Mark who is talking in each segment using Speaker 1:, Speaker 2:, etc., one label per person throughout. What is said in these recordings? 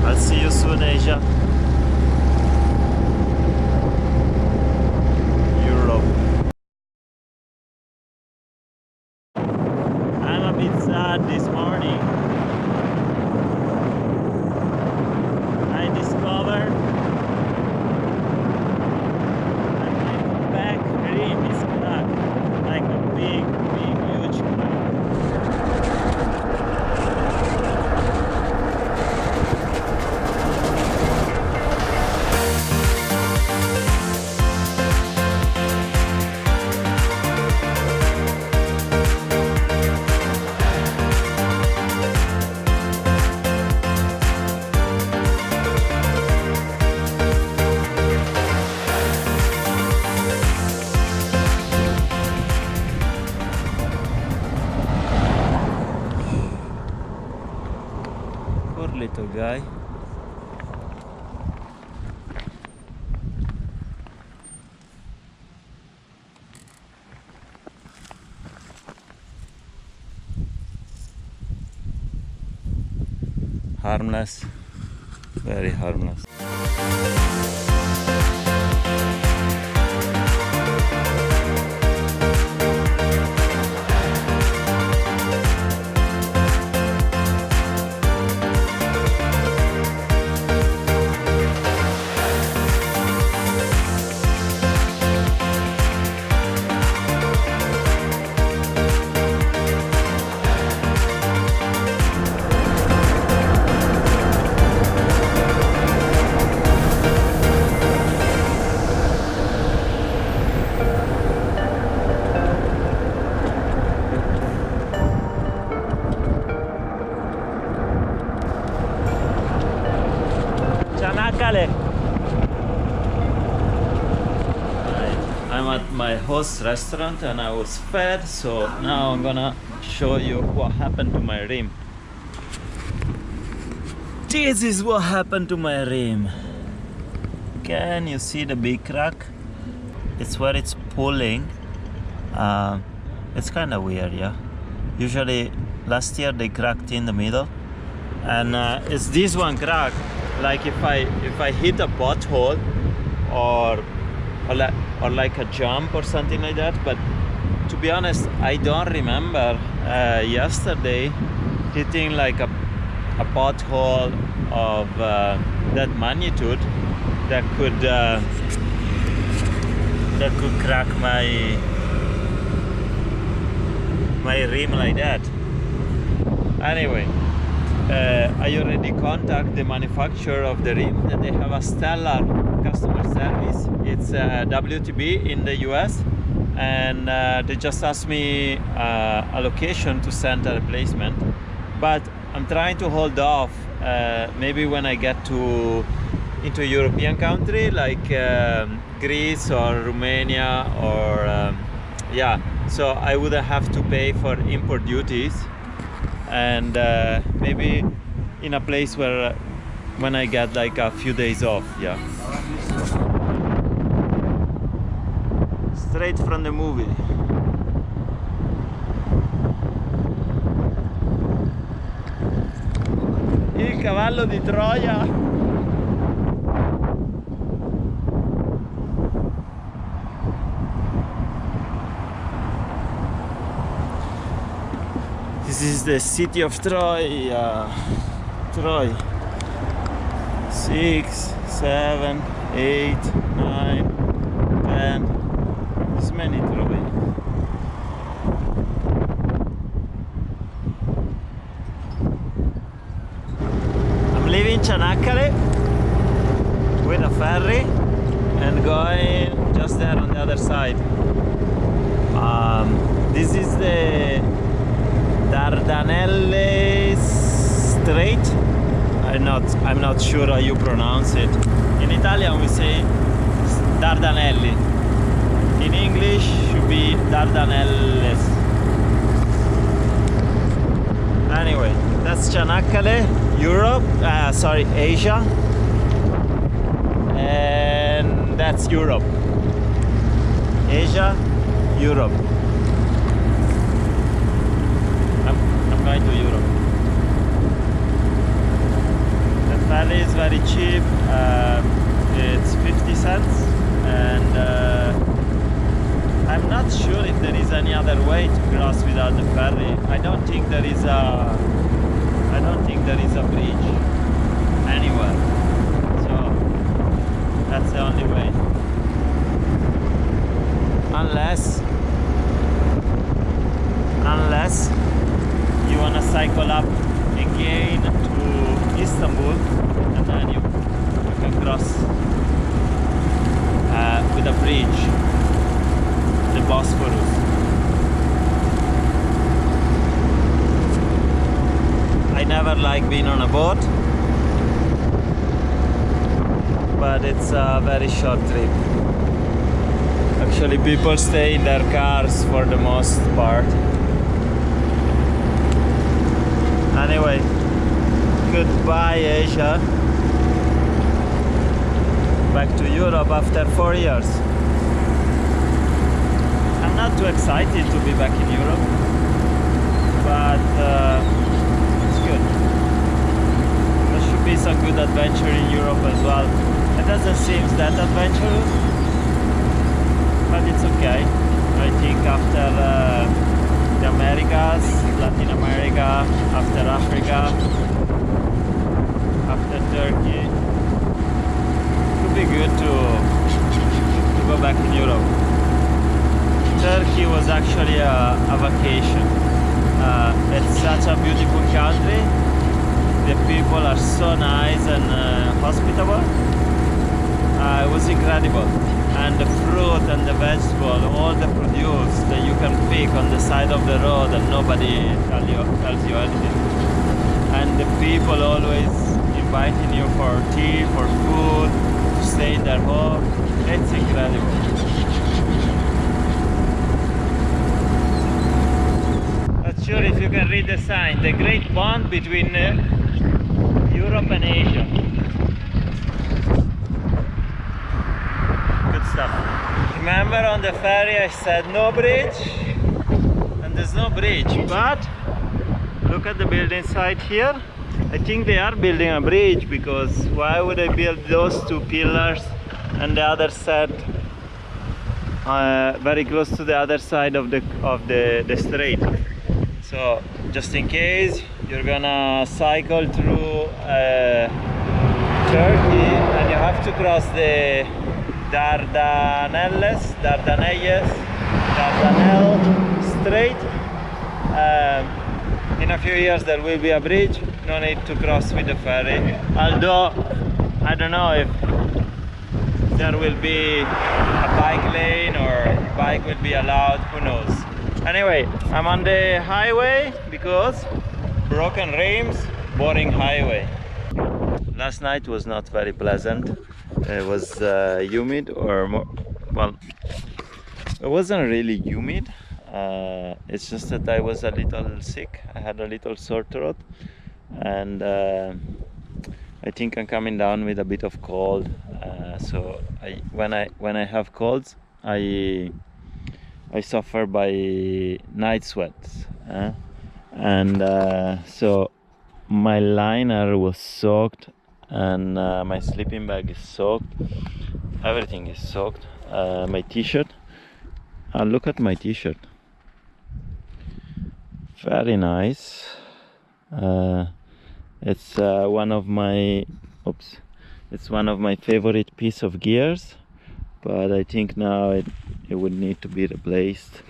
Speaker 1: I'll see you soon, Asia. Europe. I'm a bit sad this morning. I discovered that my back rim is cracked, like a big, huge crack. Poor little guy. Harmless, very harmless. I'm at my host restaurant and I was fed, so now I'm gonna show you what happened to my rim. This is what happened to my rim. Can you see the big crack? It's where it's pulling. It's kind of weird, yeah. Usually last year they cracked in the middle, and it's this one crack. Like if I hit a pothole or like a jump or something like that. But to be honest, I don't remember yesterday hitting like a pothole of that magnitude that could crack my rim like that. Anyway, I already contacted the manufacturer of the rim, that they have a stellar customer service. It's WTB in the US, and they just asked me a location to send a replacement. But I'm trying to hold off. Maybe when I get into a European country like Greece or Romania or yeah, so I would have to pay for import duties, and maybe in a place where when I get like a few days off, yeah. Straight from the movie. Il cavallo di Troia. This is the city of Troy. Troy. 6, 7, 8, 9, 10. This many Troy. I'm leaving Çanakkale with a ferry and going just there on the other side. This is the Dardanelles Strait. I'm not sure how you pronounce it. In Italian we say Dardanelli. In English should be Dardanelles. Anyway, that's Çanakkale, Europe. Sorry, Asia. And that's Europe. Asia, Europe. I'm going to Europe. The ferry but it's very cheap. It's 50 cents, and I'm not sure if there is any other way to cross without the ferry. I don't think there is a bridge anywhere, so that's the only way, unless you wanna cycle up again to Istanbul, and then you can cross with a bridge, the Bosphorus. I never like being on a boat, but it's a very short trip. Actually, people stay in their cars for the most part. Anyway, goodbye Asia. Back to Europe after 4 years. I'm not too excited to be back in Europe, but it's good. There should be some good adventure in Europe as well. It doesn't seem that adventurous, but it's okay. I think after the Americas, Latin America, after Africa, after Turkey, it would be good to go back in Europe. Turkey was actually a vacation. It's such a beautiful country. The people are so nice and hospitable. It was incredible. And the fruit and the vegetable, all the produce that you can pick on the side of the road and nobody tells you anything. And the people always inviting you for tea, for food, to stay in their home. It's incredible. Not sure if you can read the sign. The great bond between Europe and Asia. Remember on the ferry I said no bridge, and there's no bridge, but look at the building site here. I think they are building a bridge, because why would I build those two pillars and the other set very close to the other side of the strait? So just in case you're gonna cycle through Turkey and you have to cross the Dardanelles Strait. In a few years there will be a bridge, no need to cross with the ferry. Although I don't know if there will be a bike lane or bike will be allowed, who knows. Anyway, I'm on the highway because broken rims, boring highway. Last night was not very pleasant. It was humid, or more, well, it wasn't really humid. It's just that I was a little sick. I had a little sore throat, and I think I'm coming down with a bit of cold. So when I have colds, I suffer by night sweats, and so my liner was soaked, and my sleeping bag is soaked. Everything is soaked. My t-shirt, look at my t-shirt, very nice. It's one of my favorite piece of gears, but I think now it would need to be replaced.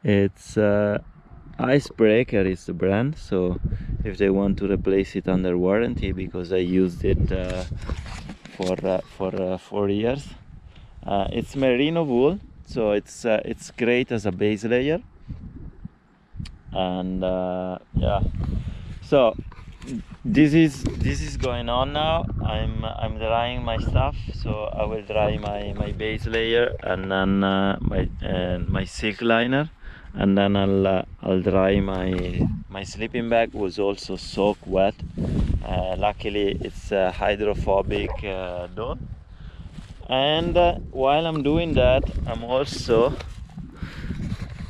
Speaker 1: It's Icebreaker is the brand, so if they want to replace it under warranty, because I used it for 4 years. It's merino wool, so it's great as a base layer. And yeah, so this is going on now. I'm drying my stuff, so I will dry my base layer, and then my silk liner, and then I'll dry my sleeping bag. Was also soaked wet. Luckily it's hydrophobic down. And while I'm doing that, I'm also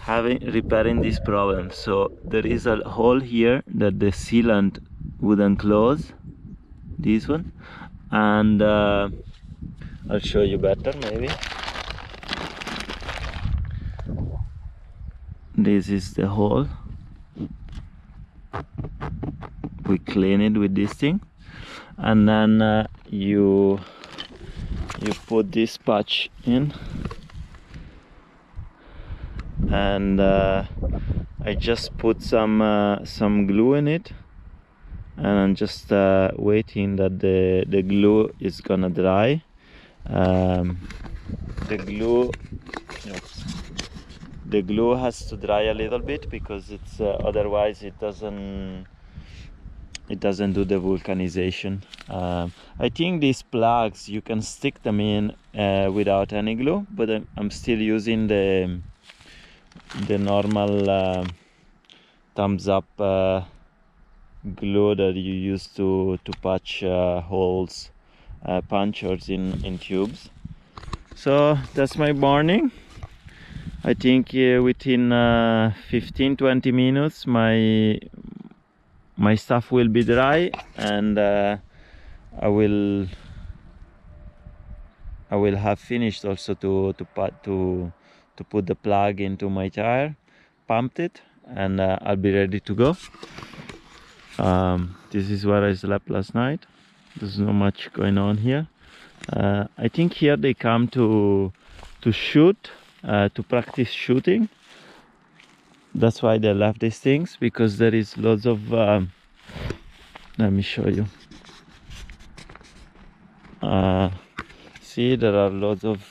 Speaker 1: repairing this problem. So there is a hole here that the sealant wouldn't close, this one, and I'll show you better maybe. This is the hole. We clean it with this thing, and then you put this patch in, and I just put some glue in it, and I'm just waiting that the glue is gonna dry. The glue has to dry a little bit because it's otherwise it doesn't do the vulcanization. I think these plugs you can stick them in without any glue, but I'm still using the normal thumbs up glue that you use to patch holes, punctures in tubes. So that's my morning. I think within 15-20 minutes my stuff will be dry, and I will have finished also to put the plug into my tire, pumped it, and I'll be ready to go. This is where I slept last night. There's not much going on here. I think here they come to shoot, to practice shooting. That's why they left these things, because there is lots of let me show you. See, there are lots of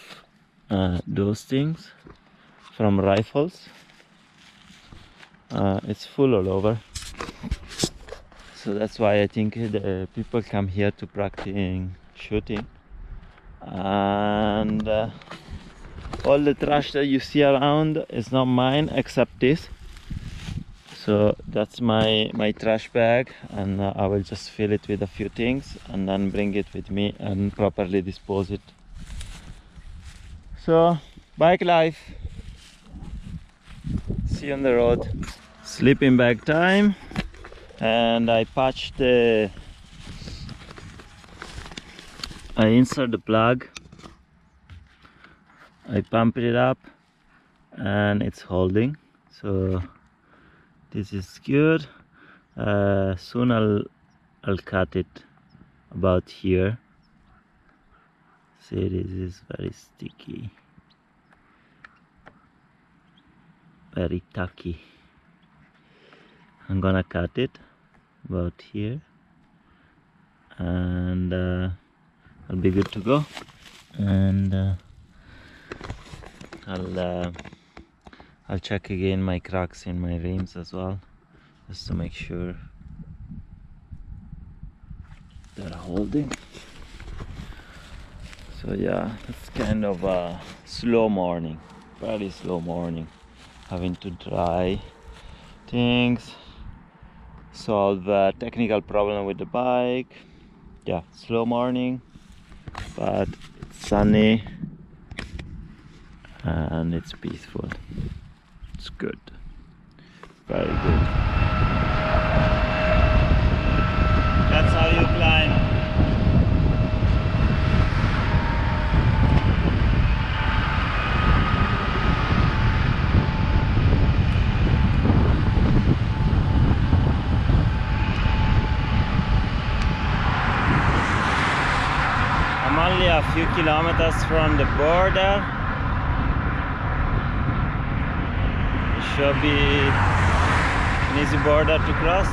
Speaker 1: those things from rifles. It's full all over, so that's why I think the people come here to practice shooting. And all the trash that you see around is not mine except this. So that's my trash bag, and I will just fill it with a few things and then bring it with me and properly dispose it. So, bike life. See you on the road. Sleeping bag time, and I patched I insert the plug, I pump it up, and it's holding. So this is good. Soon I'll cut it about here. See, this is very sticky, very tacky. I'm gonna cut it about here, and I'll be good to go. And I'll check again my cracks in my rims as well, just to make sure they're holding. So yeah, it's kind of a slow morning, very slow morning, having to try things, solve a technical problem with the bike. Yeah, slow morning, but it's sunny and it's peaceful. It's good, very good. That's how you climb. I'm only a few kilometers from the border. It should be an easy border to cross.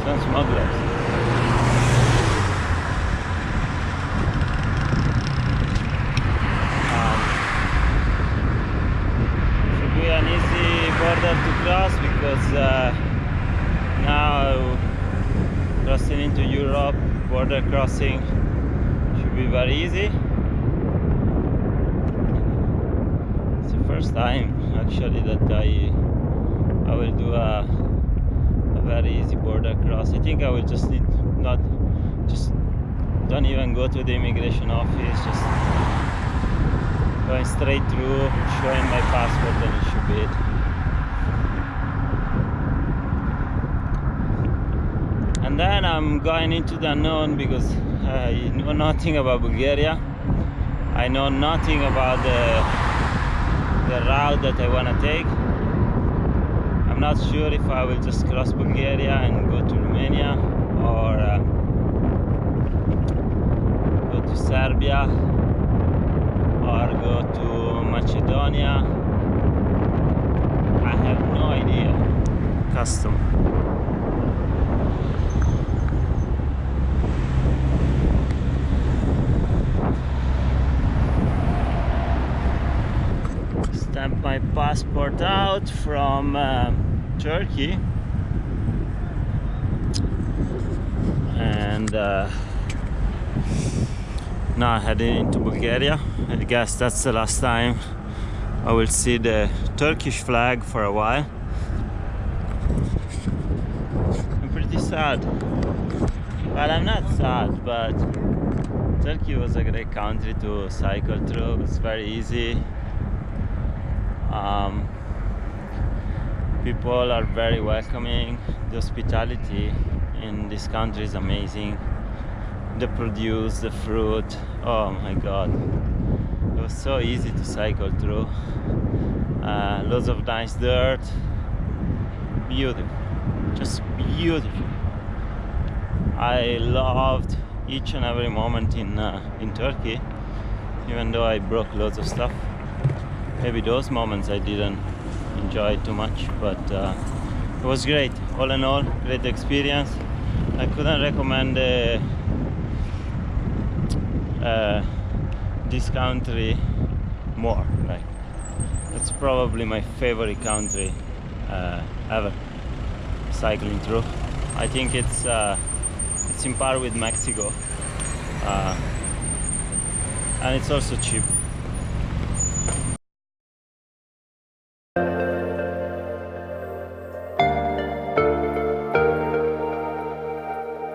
Speaker 1: Some smugglers. Should be an easy border to cross, because now crossing into Europe, border crossing should be very easy. It's the first time actually that I will do a very easy border cross. I think I will just need don't even go to the immigration office, just going straight through, showing my passport, and it should be it. And then I'm going into the unknown because I know nothing about Bulgaria. I know nothing about the route that I want to take. I'm not sure if I will just cross Bulgaria and go to Romania or go to Serbia or go to Macedonia. I have no idea. Custom. Stamp my passport out from Turkey, and now heading into Bulgaria. I guess that's the last time I will see the Turkish flag for a while. I'm pretty sad. Well, I'm not sad, but Turkey was a great country to cycle through. It's very easy. People are very welcoming. The hospitality in this country is amazing. The produce, the fruit, oh my god, it was so easy to cycle through. Lots of nice dirt, beautiful, just beautiful. I loved each and every moment in Turkey, even though I broke lots of stuff. Maybe those moments I didn't enjoy too much, but it was great. All in all, great experience. I couldn't recommend this country more. Like, it's probably my favorite country ever cycling through. I think it's in par with Mexico, and it's also cheap.